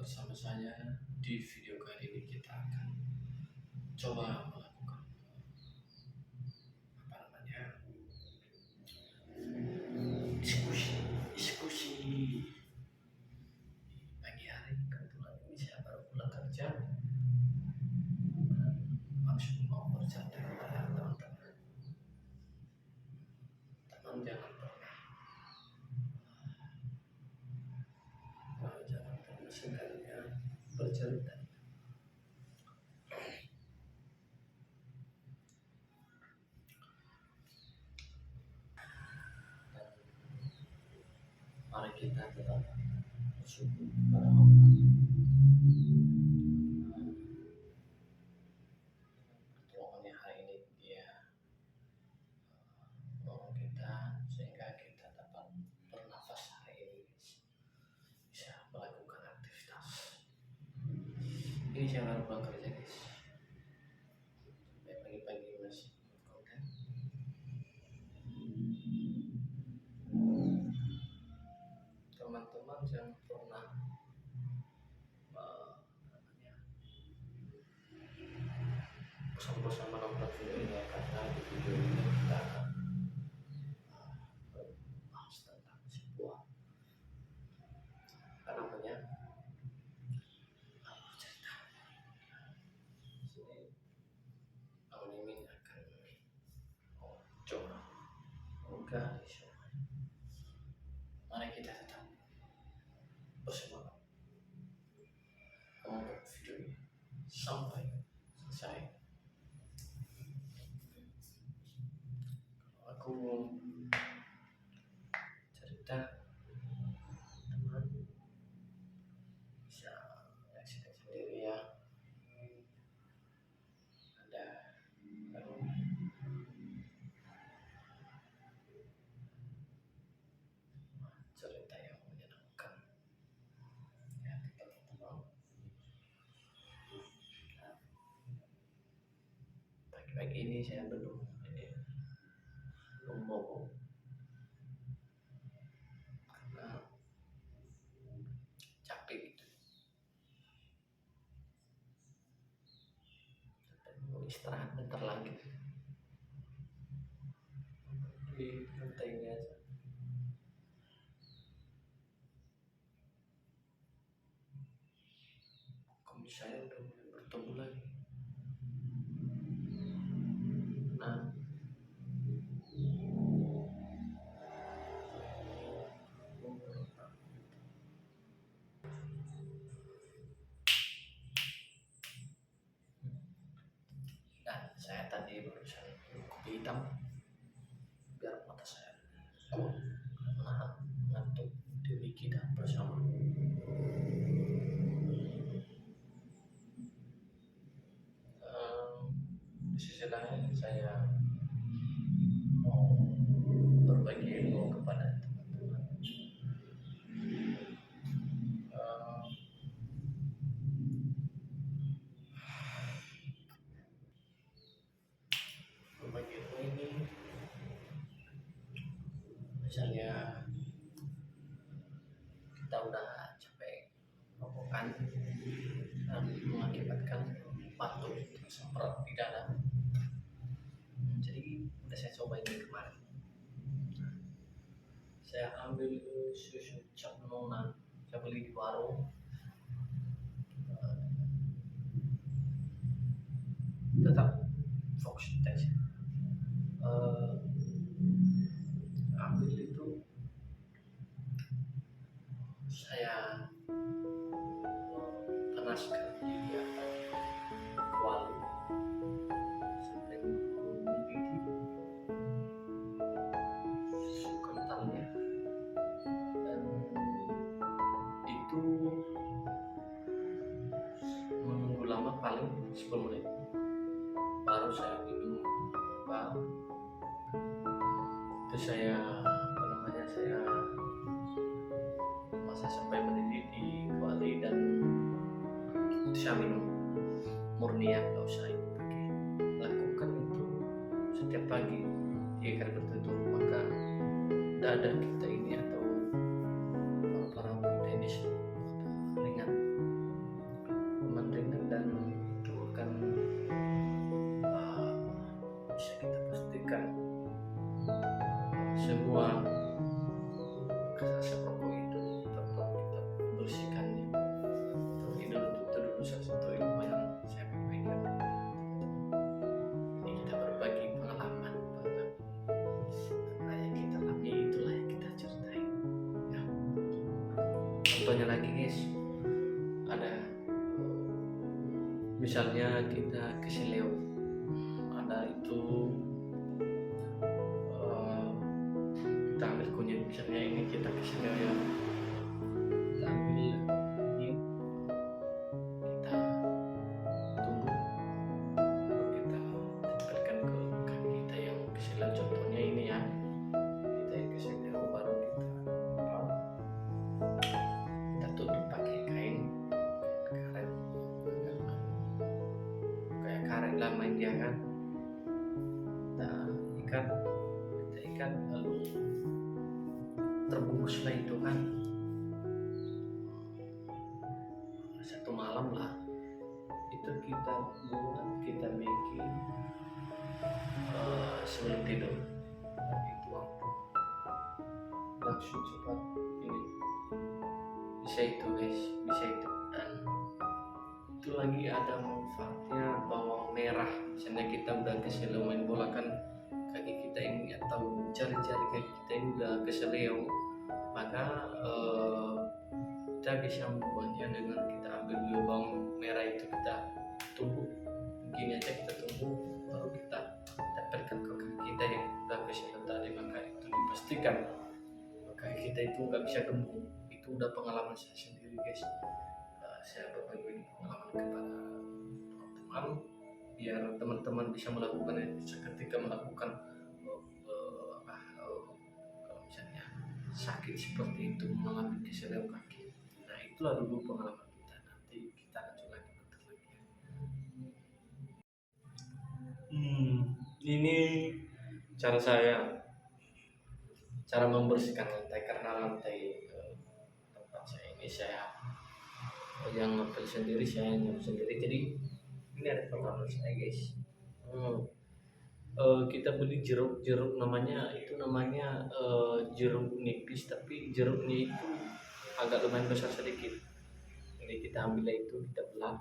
bersama saya. Di video kali ini kita akan coba melakukan diskusi pagi hari. Kebetulan ini saya baru pulang kerja dan langsung mau bercanda kepada teman-teman. Jangan pernah segalanya bercerita. Mari kita tetap bersyukur kepada Allah. Pertolongannya hari ini dia menolong kita sehingga kita dapat bernafas hari ini, bisa melakukan aktivitas. Ini saya baru pulang kerja guys. Pagi-pagi masih konten. Teman-teman yang pernah bosan-bosan menonton video ini ya, karena di video ini kita bahas tentang sebuah cerita. Sini Bang Mimin akan coba gali. Mari kita tetap bersemangat untuk video ini sampai selesai. Kalau aku cerita, teman bisa menyaksikan sendiri ya. Ada cerita yang menyenangkan ya, teman-teman. Pagi-pagi ini saya belum mau karena capek gitu. Mau istirahat bentar lagi di lantainya aja. Kumis saya udah mulai bertemu lagi. Nah, dan saya tadi barusan kopi hitam biar mata saya kuat menahan ngantuk diri kita bersama. Di sisi lain saya mau berbagi ilmu kepada teman-teman. Berbagi ilmu ini misalnya kita udah capek rokokan dan mengakibatkan batuk semprot di dalam. Jadi udah saya coba ini kemarin. Saya ambil susu cap nona, saya beli di warung. Tetap fokus tes. Ambil itu saya panaskan dia kuali sampai mendidih susu kentalnya, dan itu menunggu lama paling 10 menit baru saya minum. Itu saya masa sampai mendidih di kuali dan itu saya minum murni ya, nggak usah pakai. Lakukan itu setiap pagi 3 kali berturut-turut, maka dada kita ini atau paru-paru kita ini ringan contohnya lagi guys, ada misalnya kita ke Sileo, ada itu kita ambil kunyit, misalnya ini kita ke Sileo ya, kita ambil kunyit, kita tumbuk, lalu kita tempelkan ke kaki kita yang ke Sileo, contohnya ini ya, kita yang ke Sileo, baru kita tutup pakai kain karet, kayak karet lama dia kan, kita ikat lalu terbungkuslah itu kan 1 malam lah, itu kita buat, kita bikin sebelum tidur, itu waktu langsung cepat ini bisa itu guys, bisa itu. Dan itu lagi ada manfaatnya bawang merah, misalnya kita udah keseleo main bola kan, kaki kita ini atau jari-jari kaki kita ini udah keseleo, maka kita bisa membuatnya dengan kita ambil bawang merah itu, kita tumbuk begini aja, kita tumbuk baru kita tempelkan ke kaki kita yang udah keseleo tadi, maka itu dipastikan kaki kita itu nggak bisa gemuk. Itu udah pengalaman saya sendiri guys. Saya berbagi pengalaman kepada teman-teman biar teman-teman bisa melakukan itu seketika melakukan kalau misalnya sakit seperti itu, mengalami keseleo kaki. Nah itulah dulu pengalaman kita, nanti kita lanjut lagi bentar lagi ya. Ini cara saya, cara membersihkan lantai, karena lantai tempat saya ini saya yang ngepel sendiri, saya nyapu sendiri, jadi ini ada pengalaman saya guys. Kita beli jeruk namanya jeruk nipis, tapi jeruknya itu agak lumayan besar sedikit, jadi kita ambil itu, kita belah,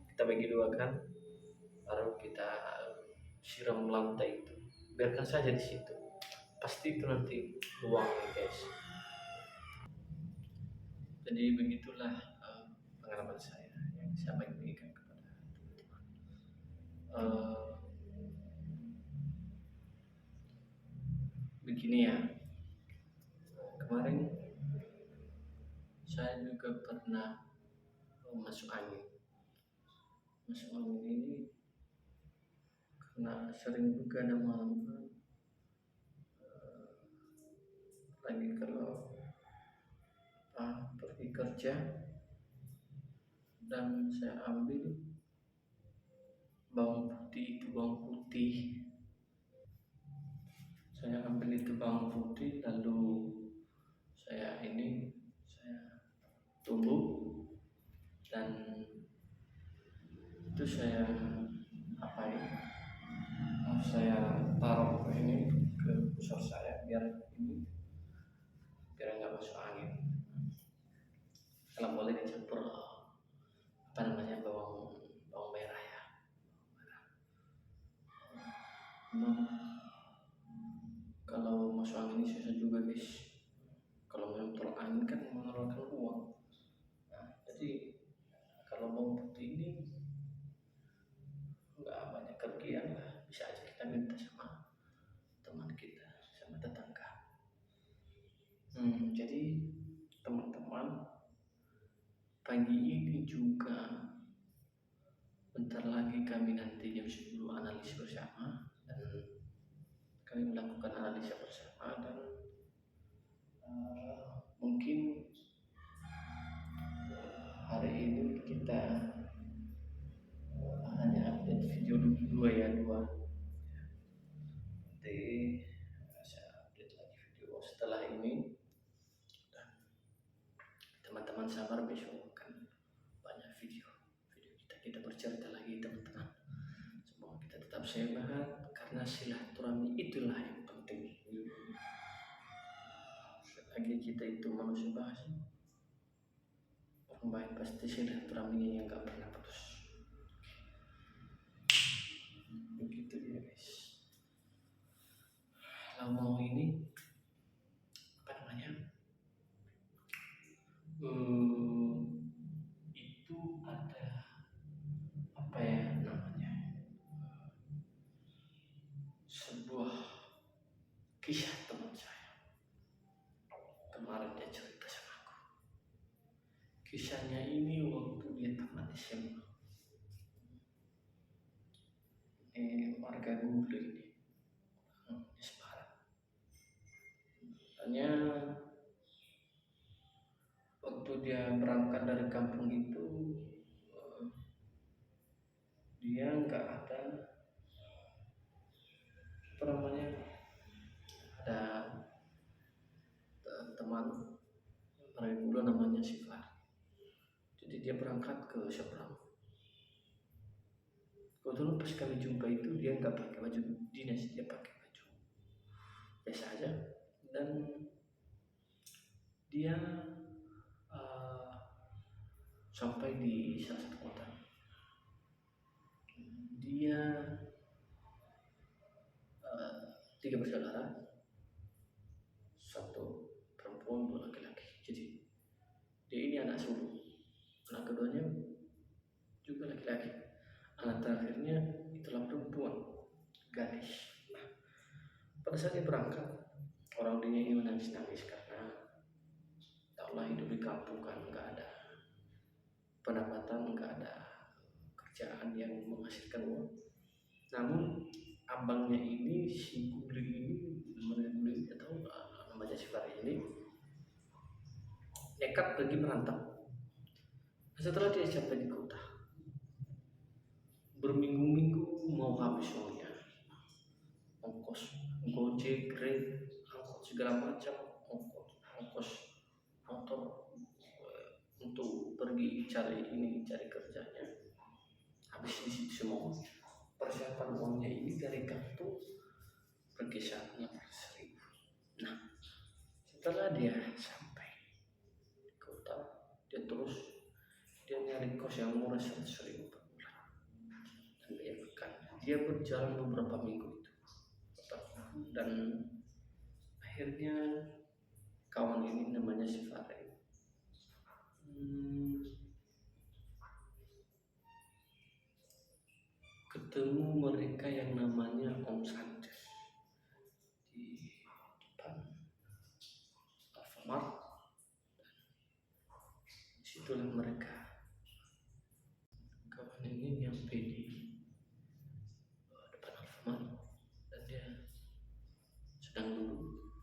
kita bagi dua kan, baru kita siram lantai itu, biarkan saja di situ, pasti itu nanti luang guys. Jadi begitulah pengalaman saya yang saya bagikan kepada teman-teman. Begini ya, kemarin saya juga pernah masuk angin ini karena sering begadang malam kan, lagi kalau pergi kerja, dan saya ambil bawang putih, saya ambil itu bawang putih, lalu saya tumbuk, dan itu saya taruh ke pusar saya biar nggak masuk angin. Kalau boleh dicampur bawang merah ya. Kalau masuk angin ini susah juga guys. Kalau mengontrol angin kan mengeluarkan uang. Jadi kalau bawang putih ini nggak banyak kerugian lah, bisa aja kita minta sama teman kita, sama tetangga. Jadi teman-teman, pagi ini juga bentar lagi kami nanti jam 10 analisa bersama, dan kami melakukan analisa bersama, dan mungkin hari ini kita hanya update video dua. Nanti saya update lagi video setelah ini, dan teman-teman sabar, besok akan banyak video kita bercerita lagi teman-teman. Semoga kita tetap sehat, karena silaturahmi itulah yang penting. Selagi kita itu manusia bahasa, orang baik pasti silaturahminya yang gak pernah putus. Begitu ya guys. Kalau mau ini eh, itu ada apa ya namanya, sebuah kisah teman saya kemarin dia cerita sama aku. Kisahnya ini waktu dia tamat SMA, warga Gulu ini, Semarang. Hanya waktu dia berangkat dari kampung itu, eh, dia nggak ada apa namanya, ada teman dari dulu namanya Sifar. Jadi dia berangkat ke seberang. Kebetulan pas kami jumpa itu dia nggak pakai baju dinas, dia pakai baju biasa aja. Dan dia uh, sampai di salah satu kota. Dia tiga bersaudara, satu perempuan, dua laki-laki. Jadi dia ini anak sulung. Anak keduanya juga laki-laki. Anak terakhirnya itulah perempuan, gadis. Nah, pada saat dia berangkat, orang dia ini menangis-nangis karena taklah hidup di kampung kan nggak ada pendapatan, nggak ada kerjaan yang menghasilkan uang. Namun abangnya ini, si Guli ini, namanya Guli atau namanya si Fari ini, nekat pergi merantau. Setelah dia sampai di kota, berminggu-minggu mau habis uangnya, ongkos gojek, grab, angkot segala macam, ongkos motor untuk pergi cari kerjanya, habis di situ semua. Persiapan uangnya ini dari kartu berkisar 100.000. Nah, setelah dia sampai di kota, dia nyari kos yang murah 100.000 per bulan. Dan dia makan. Dia berjalan beberapa minggu itu, dan akhirnya kawan ini namanya si Fare, ketemu mereka yang namanya Om Sandes di depan Alfamart. Disitulah mereka, kawan ini nyampe di depan Alfamart, dan dia sedang duduk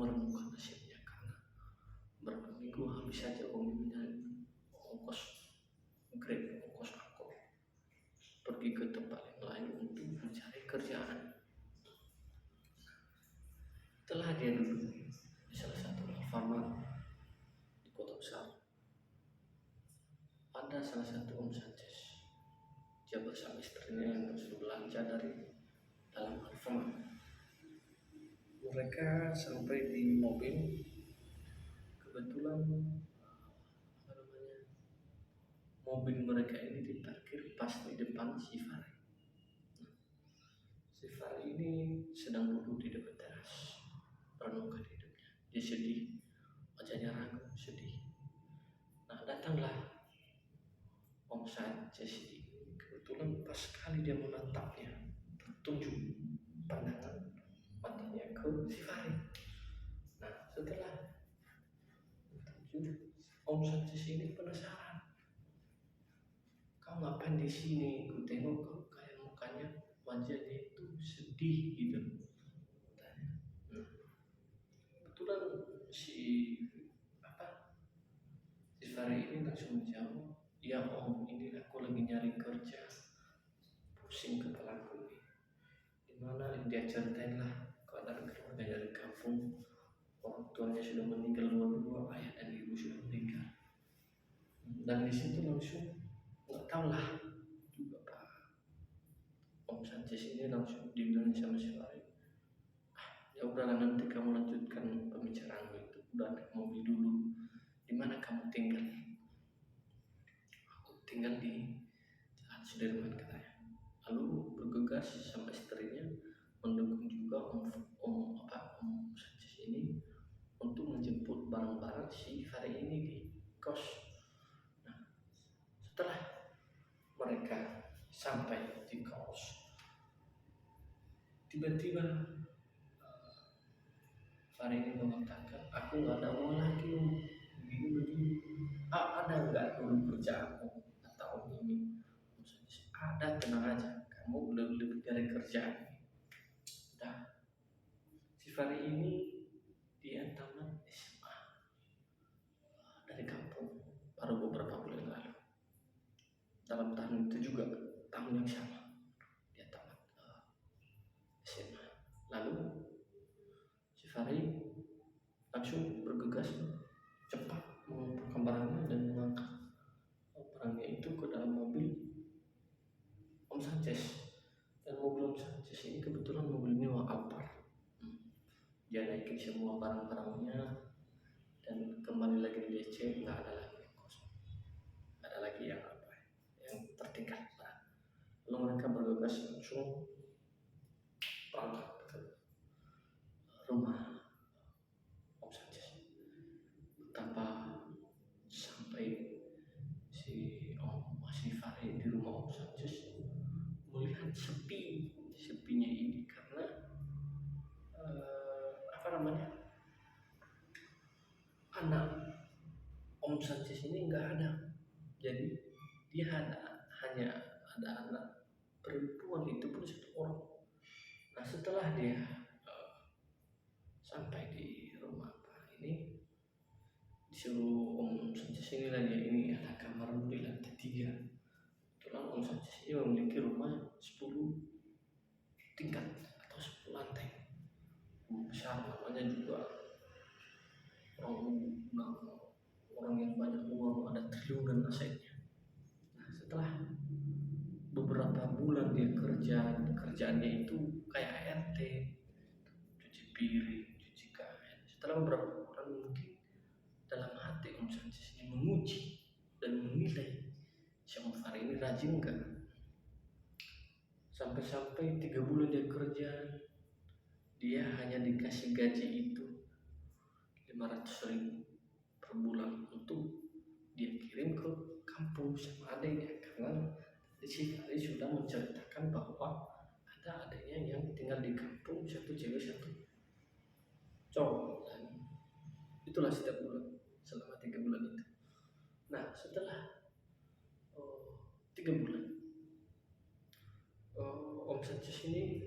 merenungkan nasibnya karena berapa minggu habis saja uangnya ongkos grab, ongkos angkot, pergi ke tempat yang lain untuk mencari kerjaan. Setelah dia duduk di salah satu Alfamart di kota besar, ada salah satu Om Sanchez. Dia bersama istrinya yang terus belanja dari dalam Alfamart. Mereka sampai di mobil. Kebetulan mobil mereka ini diparkir pas di depan si Fari. Si Fari ini sedang duduk di depan teras, merenungkan hidupnya. Dia sedih, wajahnya ragu, sedih. Nah, datanglah Om Sanchez ini. Kebetulan pas sekali dia menatapnya, tertuju pandangan matanya ke si Fari. Nah, setelah tertuju, Om Sanchez ini penasaran. Kau ngapain di sini? Ku tengok kau kayak mukanya, wajahnya itu sedih gitu. Kebetulan si Fari ini langsung menjawab, ya Om, ini aku lagi nyari kerja, pusing kepalaku ini. Dimana dia ceritain lah keadaan keluarga dari kampung, orang tuanya sudah meninggal dua-dua, ayah dan ibu sudah meninggal. Dan di situ langsung nggak tahu lah juga Pak Om Sanchez ini langsung dibilang sama si Fari, ya udahlah nanti kamu lanjutkan pembicaraanmu itu, udah naik mobil dulu. Di mana kamu tinggal? Aku tinggal di Jalan Sudirman katanya. Lalu bergegas sama istrinya, mendukung juga Om Sanchez ini untuk menjemput barang-barang si Fari sampai di kos. Tiba-tiba Fahri ini mengatakan, aku nggak ada uang lagi Om. Begini. Ada nggak dulu kerjaanmu atau ini? Ada, tenang aja, kamu lebih dari kerjaan. Udah, si Fahri ini dia tamat SMA dari kampung baru beberapa bulan lalu. Dalam tahun itu juga, tahun yang sama, dia tamat SMA. Lalu si Fahri langsung bergegas cepat mengumpulkan barangnya dan mengangkat barangnya itu ke dalam mobil Om Sanchez. Dan mobil Om Sanchez ini kebetulan mobil mewah Alphard. Dia naikin semua barang-barangnya dan kembali lagi di DC, nggak ada lagi yang kosong, nggak ada lagi yang tertinggal. Lalu mereka bergegas langsung berangkat ke rumah Om Sanchez. Tanpa sampai si Fahri di rumah Om Sanchez melihat sepinya ini karena anak Om Sanchez ini nggak ada. Jadi dia hanya ada anak perempuan, itu pun 1 orang. Nah, setelah dia sampai di rumah ini, disuruh Om Sanchez ini ada kamar di lantai 3. Kebetulan Om Sanchez ini memiliki rumah 10 tingkat atau 10 lantai. Besar, namanya juga orang yang banyak uang, ada triliunan asetnya. Nah, setelah beberapa bulan dia kerjaannya itu kayak ART, cuci piring, cuci kain. Setelah beberapa bulan, mungkin dalam hati Om Sanchez ini menguji dan menilai si Om Fahri ini rajin enggak. Sampai 3 bulan dia kerja, dia hanya dikasih gaji itu 500.000 per bulan untuk dia kirim ke kampung sama adiknya, karena si Fahri sudah menceritakan bahwa ada adiknya yang tinggal di kampung, 1 cewek 1 cowok, dan itulah setiap bulan selama 3 bulan itu. Nah, setelah 3 bulan Om Sanchez ini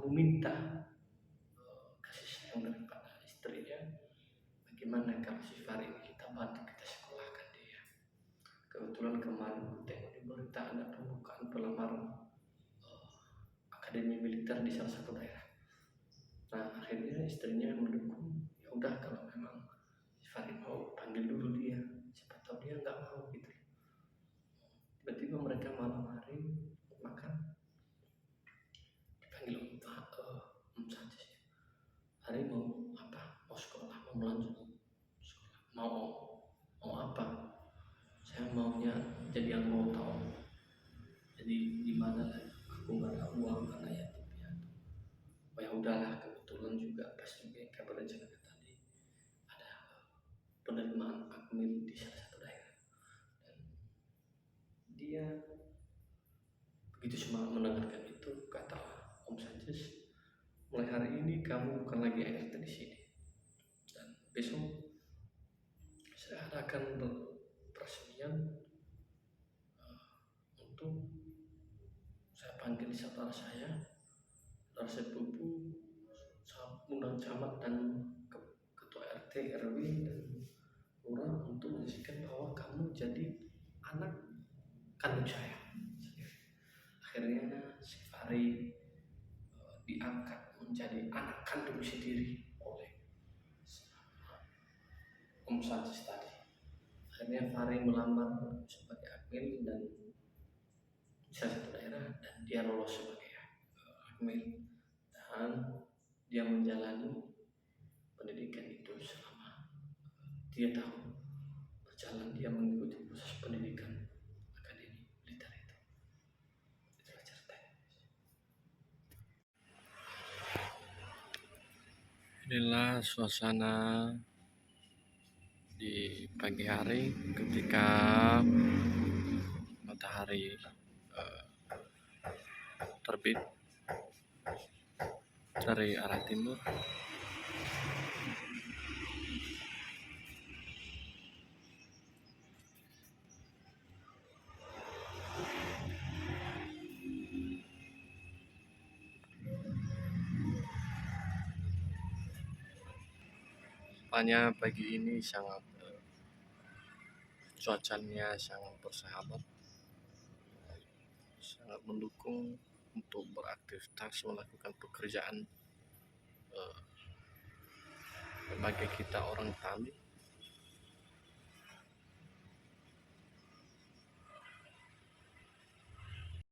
meminta kasih sayang daripada istrinya. Bagaimana kalau si Fahri ini kita bantu, kita sekolahkan dia. Kebetulan kemarin tengok di berita ada pembukaan pelamar akademi militer di salah satu daerah. Nah, akhirnya istrinya mendukung. Ya udah, kalau memang si Fahri mau, panggil dulu dia, siapa tahu dia nggak mau gitu. Tiba-tiba mereka malam hari makan, dipanggil Om Sanchez. Hari mau apa? Mau sekolah, mau melanjut sekolah, mau apa? Saya maunya jadi yang mau tahu. Jadi gimana lah, aku nggak ada uang karena yatim piatu. Oh ya udahlah, kebetulan juga pas juga kabar rencana tadi ada penerimaan akmil di salah satu daerah, dan dia begitu semangat mendengarkan itu, kata Om Sanchez, mulai hari ini kamu bukan lagi ART di sini, dan besok saya akan peresmian untuk saya panggil saudara saya sepupu, undang camat dan ketua RT, RW dan lurah untuk menyaksikan bahwa kamu jadi anak kandung saya. Akhirnya si Fahri diangkat menjadi anak kandung sendiri oleh Om Sanchez tadi. Akhirnya Fahri melamar sebagai akmil dan di salah satu daerah, dan dia lolos sebagai akmil, dan dia menjalani pendidikan itu selama 3 tahun berjalan. Dia mengikuti proses pendidikan akademi militer itu. Itulah ceritanya. Inilah suasana di pagi hari ketika matahari terbit dari arah timur. Nampaknya pagi ini sangat cuacanya sangat bersahabat, sangat mendukung untuk beraktivitas melakukan pekerjaan bagi kita orang tani.